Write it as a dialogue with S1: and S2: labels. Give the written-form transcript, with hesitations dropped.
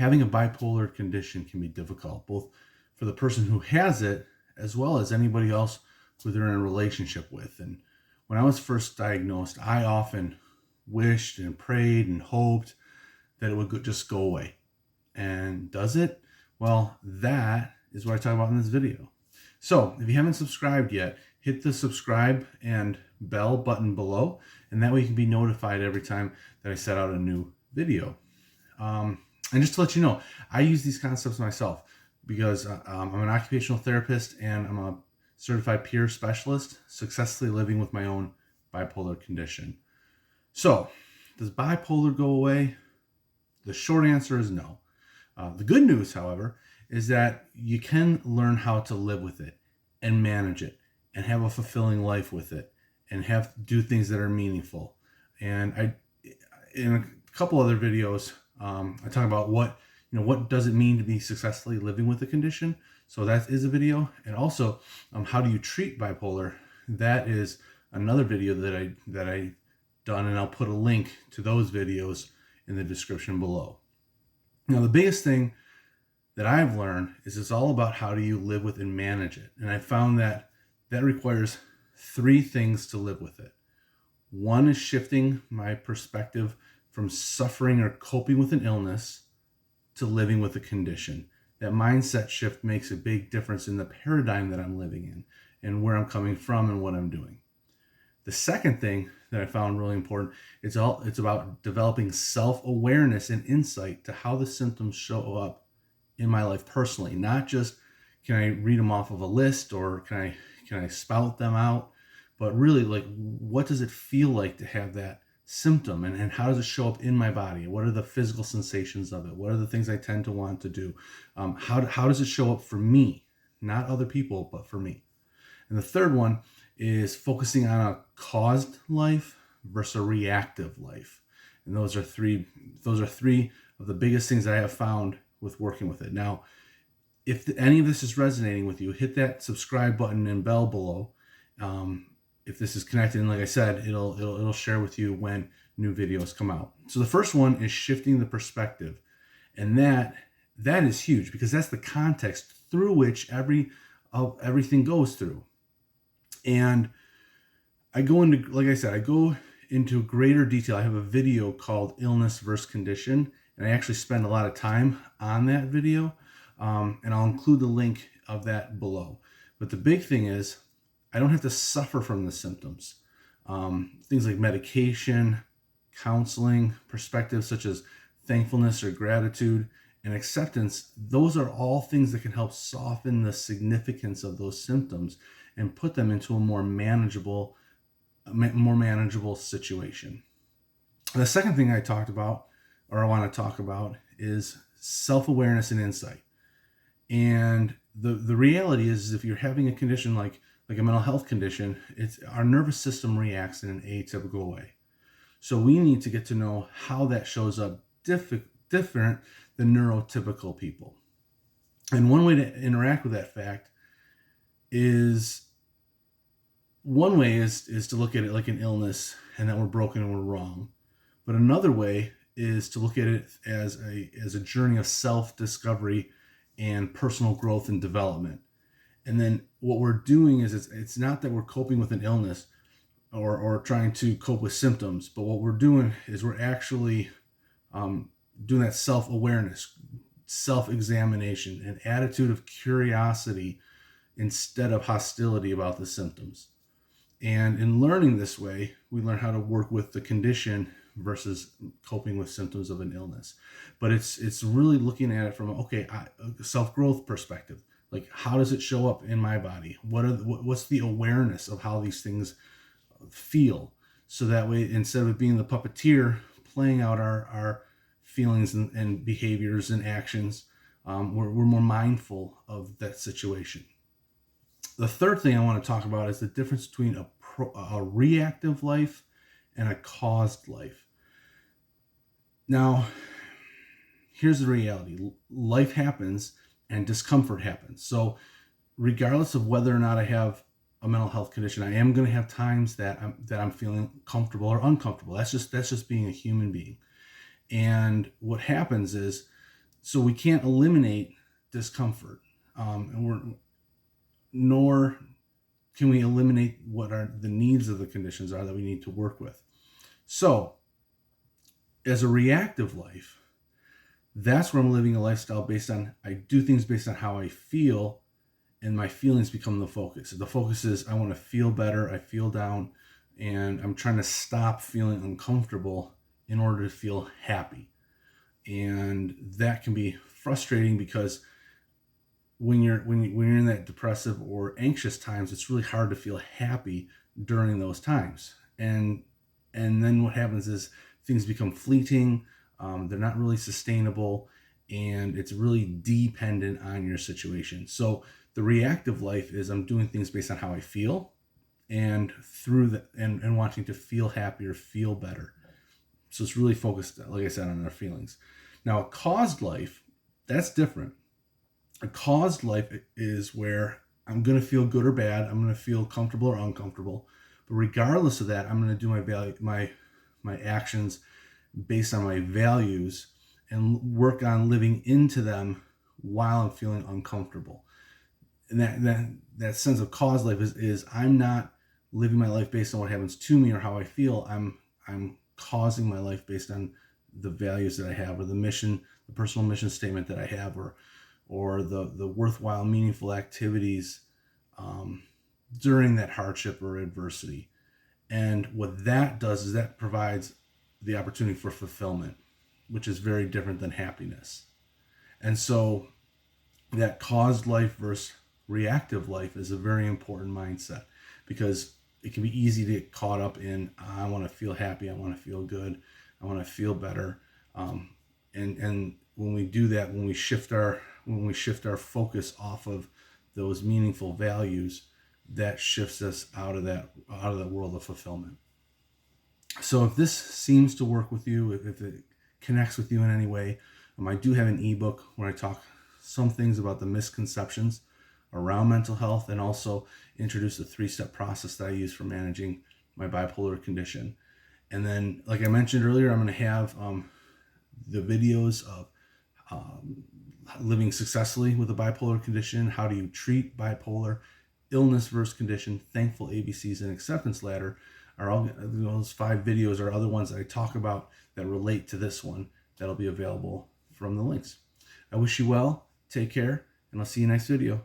S1: having a bipolar condition can be difficult, both for the person who has it as well as anybody else who they're in a relationship with. And when I was first diagnosed, I often wished and prayed and hoped that it would just go away. And does it? Well, that is what I talk about in this video. So if you haven't subscribed yet, hit the subscribe and bell button below, and that way you can be notified every time that I set out a new video. And just to let you know, I use these concepts myself because I'm an occupational therapist and I'm a certified peer specialist, successfully living with my own bipolar condition. So, does bipolar go away? The short answer is no. The good news, however, is that you can learn how to live with it and manage it and have a fulfilling life with it and do things that are meaningful. And in a couple other videos, I talk about what does it mean to be successfully living with a condition. So that is a video. And also, how do you treat bipolar? That is another video that I done, and I'll put a link to those videos in the description below. Now, the biggest thing that I've learned is it's all about how do you live with and manage it. And I found that requires three things to live with it. One is shifting my perspective from suffering or coping with an illness to living with a condition. That mindset shift makes a big difference in the paradigm that I'm living in and where I'm coming from and what I'm doing. The second thing that I found really important, it's about developing self-awareness and insight to how the symptoms show up in my life personally. Not just can I read them off of a list or can I spout them out, but really, like, what does it feel like to have that symptom, and how does it show up in my body? What are the physical sensations of it? What are the things I tend to want to do? How does it show up for me? Not other people, but for me. And the third one is focusing on a caused life versus a reactive life. And those are three of the biggest things that I have found with working with it. Now, if any of this is resonating with you, hit that subscribe button and bell below. If this is connected, and like I said, it'll share with you when new videos come out. So the first one is shifting the perspective. And that is huge because that's the context through which everything goes through. And I go into greater detail. I have a video called Illness versus Condition, and I actually spend a lot of time on that video. And I'll include the link of that below. But the big thing is, I don't have to suffer from the symptoms. Things like medication, counseling, perspectives such as thankfulness or gratitude, and acceptance, those are all things that can help soften the significance of those symptoms and put them into a more manageable situation. The second thing I want to talk about is self-awareness and insight. And the reality is if you're having a condition like a mental health condition, our nervous system reacts in an atypical way. So we need to get to know how that shows up different than neurotypical people. And one way to interact with that fact is to look at it like an illness and that we're broken and we're wrong. But another way is to look at it as a journey of self-discovery and personal growth and development. And then what we're doing is it's not that we're coping with an illness or trying to cope with symptoms, but what we're doing is we're actually doing that self-awareness, self-examination, an attitude of curiosity instead of hostility about the symptoms. And in learning this way, we learn how to work with the condition versus coping with symptoms of an illness. But it's really looking at it from a self-growth perspective. Like, how does it show up in my body? What's the awareness of how these things feel? So that way, instead of being the puppeteer playing out our feelings and behaviors and actions, we're more mindful of that situation. The third thing I want to talk about is the difference between a reactive life and a caused life. Now, here's the reality. Life happens and discomfort happens. So regardless of whether or not I have a mental health condition, I am going to have times that I'm feeling comfortable or uncomfortable. That's just being a human being. And what happens is So we can't eliminate discomfort, nor can we eliminate what are the needs of the conditions are that we need to work with. So as a reactive life, that's where I'm living a lifestyle based on, I do things based on how I feel, and my feelings become the focus. The focus is I want to feel better, I feel down, and I'm trying to stop feeling uncomfortable in order to feel happy. And that can be frustrating because when you're in that depressive or anxious times, it's really hard to feel happy during those times. And then what happens is things become fleeting. They're not really sustainable, and it's really dependent on your situation. So the reactive life is I'm doing things based on how I feel, and through the and wanting to feel happier, feel better. So it's really focused, like I said, on our feelings. Now, a caused life, that's different. A caused life is where I'm going to feel good or bad. I'm going to feel comfortable or uncomfortable. But regardless of that, I'm going to do my actions based on my values and work on living into them while I'm feeling uncomfortable. And that sense of cause life is I'm not living my life based on what happens to me or how I feel. I'm causing my life based on the values that I have, or the mission, the personal mission statement that I have, or the worthwhile, meaningful activities during that hardship or adversity. And what that does is that provides the opportunity for fulfillment, which is very different than happiness. And so that caused life versus reactive life is a very important mindset, because it can be easy to get caught up in, I want to feel happy, I want to feel good, I want to feel better. And when we do that, when we shift our focus off of those meaningful values, that shifts us out of that world of fulfillment. So if this seems to work with you, if it connects with you in any way, I do have an ebook where I talk some things about the misconceptions around mental health, and also introduce a 3-step process that I use for managing my bipolar condition. And then, like I mentioned earlier, I'm going to have the videos of living successfully with a bipolar condition, how do you treat bipolar, illness versus condition, thankful ABCs, and acceptance ladder. Are all those 5 videos are other ones that I talk about that relate to this one, that'll be available from the links. I wish you well, take care, and I'll see you next video.